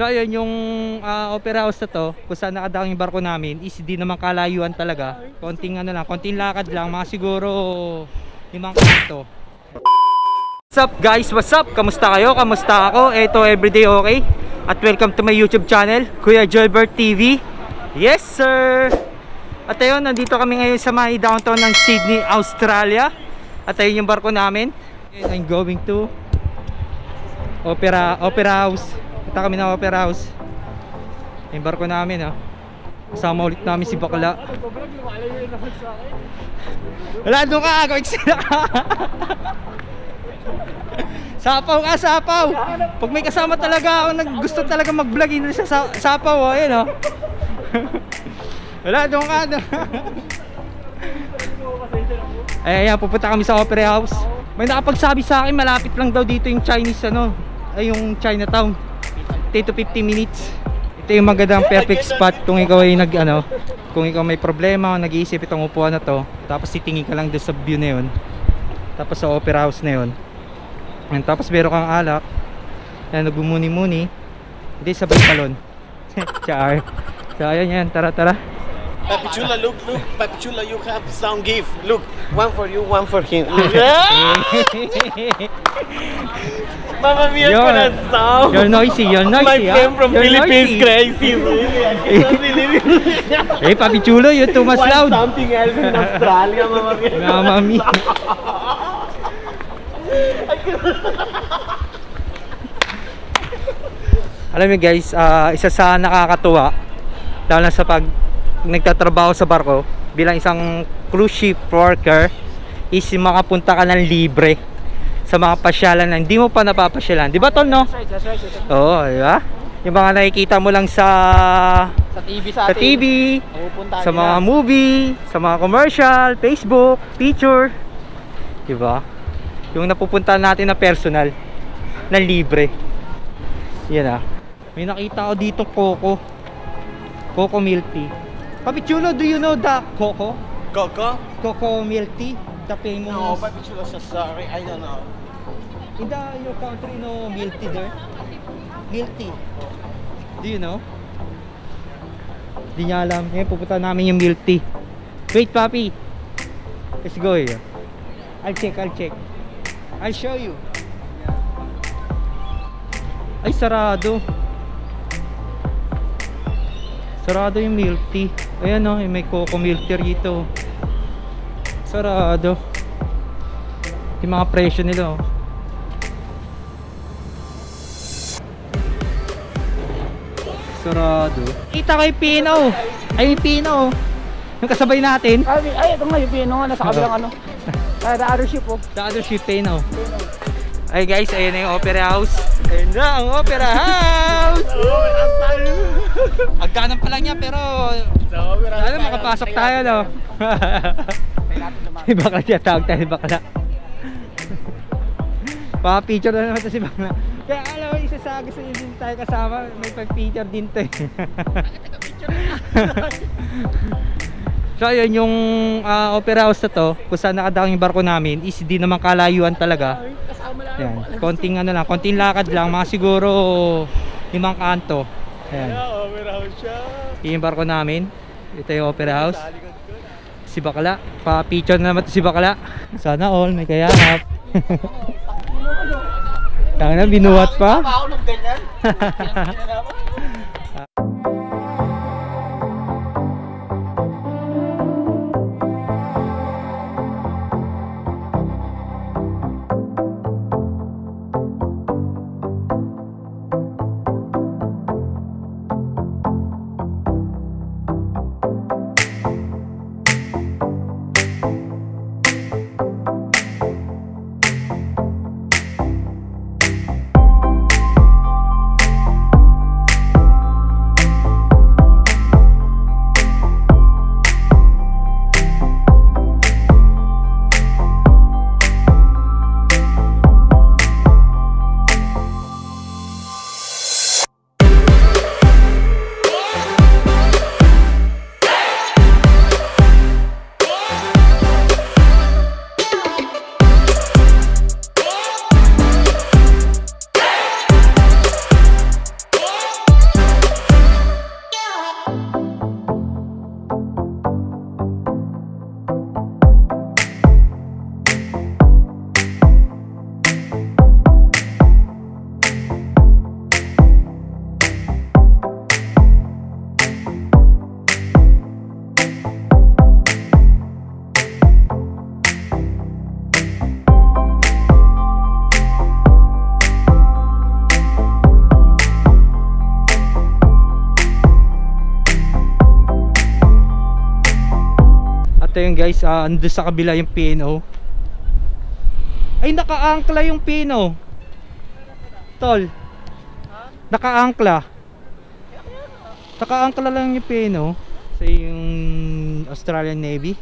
So ayun yung opera house na to, kung saan nakadaang yung barko namin, is di naman kalayuan talaga. Konting ano lang, konting lakad lang, mga siguro 5 kanto. What's up guys? What's up? Kamusta kayo? Kamusta ako? Eto, everyday okay? At welcome to my YouTube channel, Kuya Joybert TV. Yes sir! At ayun, nandito kami ngayon sa may downtown ng Sydney, Australia. At ayun yung barko namin. I'm going to Opera House. Punta kami ng Opera House. Yung barko namin, oh. Kasama ulit namin si Bakla. Wala, doon ka, gawin sila ka. Sapaw ka, sapaw. Pag may kasama talaga ako, gusto talaga mag-vlog, hindi sa sapaw, oh. Ayun, oh. Wala, doon ka, doon. Ay, ayan, pupunta kami sa Opera House. May nakapagsabi sa akin, malapit lang daw dito yung Chinese, ano, ay yung Chinatown. 10 to 15 minutes. Ito yung magandang perfect spot kung ikaw ay kung ikaw may problema, nag-iisip itong upuan na to, tapos titingin ka lang doon sa view na yun, tapos sa Opera House na yun, and tapos meron kang alak na nagbumuni-muni, hindi sabay talon. Char. So ayan yan, tara. Papi Chula, look, Papi Chula, you have sound gift. Look, one for you, one for him. Mama mia, corazón. You're noisy, My friend from Philippines, crazy. Hey, Papi Chulo, you're too much loud. Something else in Australia, Mama mia. Mama mia. Alam niyo guys, isa sa nakakatuwa, lalo na sa pag nagtatrabaho sa barko bilang isang cruise ship worker, is makapunta ka ng libre sa mga pasyalan na hindi mo pa napapasyalan, di ba Tol, no? That's right. Oo, di ba? Yung mga nakikita mo lang sa TV, sa mga movie, sa mga commercial, Facebook, picture, di ba? Yung napupunta natin na personal na libre. Yan, may nakita ko dito Coco milk tea. Papi Chulo, do you know the Coco? Coco milk tea? The famous... No, Papi Chula, so sorry, I don't know. In your country, no milk tea there? Milk tea. Do you know? Di niya alam. Ngayon, pupunta namin yung milk tea. Wait, Papi. Let's go here. I'll check. I'll show you. Ay, sarado. Sarado yung milk tea. Ayan, oh, may Coco milk tea rito. Sarado. Yung mga presyo nila, oh. Sarado. Kita ko yung Pino. Ay, yung Pino. Yung kasabay natin. Ay, ito nga yung Pino nga. Nasa kabilang ano. The other ship, oh. The other ship, Pino. Ay guys, ayan na yung Opera House. Ayan na ang Opera House. Agdanan pa lang niya, pero sana makapasok tayo, no? Si Bakla, tiyatawag tayo si Bakla. Paka-picture na naman ito si Bakla. Kaya alam mo, isa sa gusto nyo din tayo kasama. May pag-picture din to, eh. So ayun yung Opera House na to, kung saan nakadaang yung barko namin, is di naman kalayuan talaga. Ayan, konting konting lakad lang, mga siguro 5 kanto. Ayan. Yung barko namin. Ito yung Opera House. Si Bakla, pa-picture na naman ito si Bakla. Sana all may kayakap. Tanga na, binuhat pa. Ito yung guys, ando sa kabila yung P&O. Ay, naka-angkla yung P&O. Tol. Naka-angkla. Naka-angkla lang yung P&O. Sa yung Australian Navy.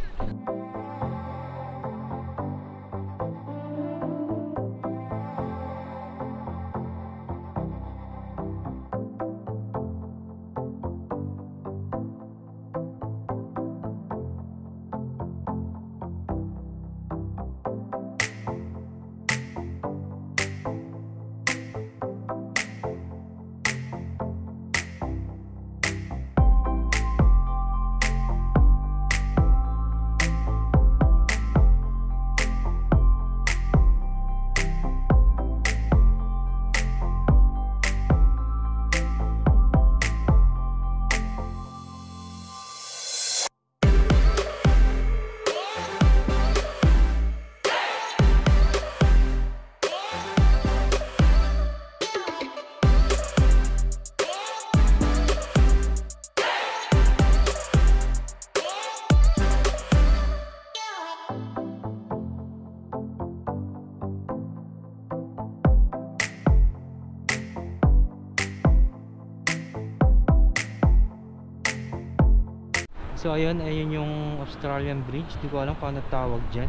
So ayun yung Australian Bridge. Di ko alam paano tawag dyan.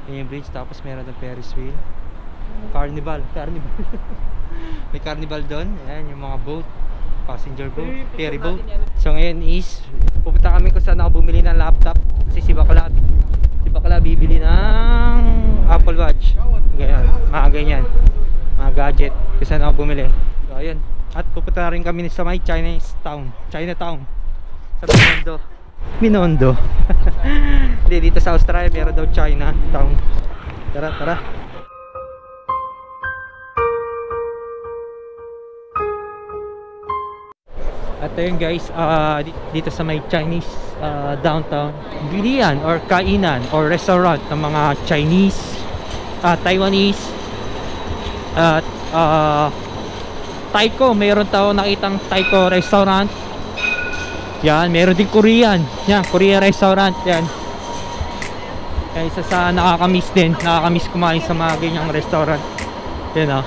Ayun yung bridge, tapos meron ng Ferris wheel. Carnival May carnival doon. Ayan yung mga boat, passenger boat, ferry boat. So ngayon is pupunta kami kung saan ako bumili ng laptop. Kasi si Bakla bibili ng Apple Watch. Ganyan, mga ganyan, mga gadget kung saan ako bumili. So ayun, at pupunta rin kami sa may Chinatown sa Minondo. Hindi, dito sa Australia pero daw Chinatown. Tara. At ayun guys, dito sa may Chinese downtown, bilian or kainan or restaurant ng mga Chinese, Taiwanese at Taiko. Mayroon tao nakitang Taiko restaurant. Yan, meron din Korean. Yan, Korean restaurant. Yan. Kaya isa sa nakakamiss din. Nakakamiss kumain sa mga ganyang restaurant. Yan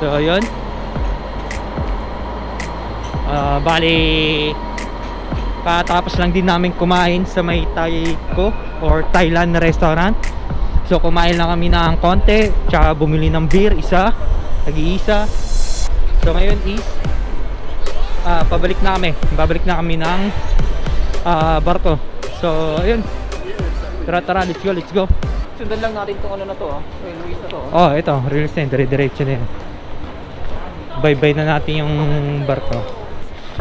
So, yun. Bali, patapos lang din namin kumain sa may Taiko or Thailand restaurant. So, kumain lang kami ng konti. Tsaka bumili ng beer, nag-iisa. So, ngayon is babalik na kami ng barko. So ayun, tara, let's go. Sundan lang natin itong ano na to, railways na to. Oh, ito, railways na, dire-diretso na yan. Bye-bye na natin yung barko.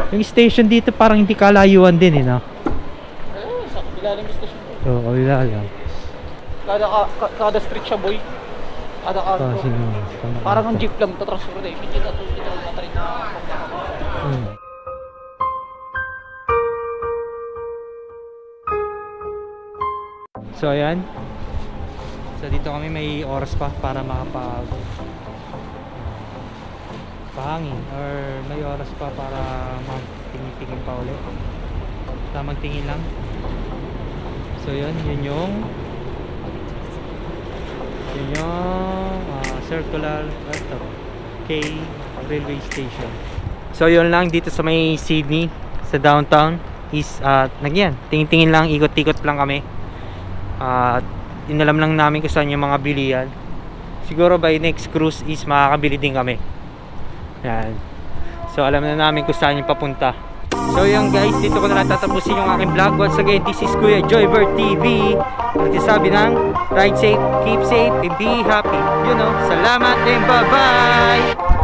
Yung station dito parang hindi kalayuan din no? Sa ilalim yung station. Oo, ilalim. Kada street siya, boy. Kada cargo. Parang ang jeep lang ito, transportation. Hindi na train na. So ayan. So dito kami may oras pa para pahangin or may oras pa para magtingin-tingin pa ulit. Tamang tingin lang. So yun yung circular K railway station. So yun lang dito sa may Sydney, sa downtown is tingin-tingin lang, ikot-ikot lang kami. Inalam lang namin kung saan yung mga bilihan. Siguro by next cruise is makakabili din kami. Yan. So alam na namin kung saan yung papunta. So yun guys, dito ko na lang tatapusin yung aking vlog. Once again, this is Kuya Joybird TV. Nagsasabi ng ride safe, keep safe, and be happy. Salamat and bye-bye!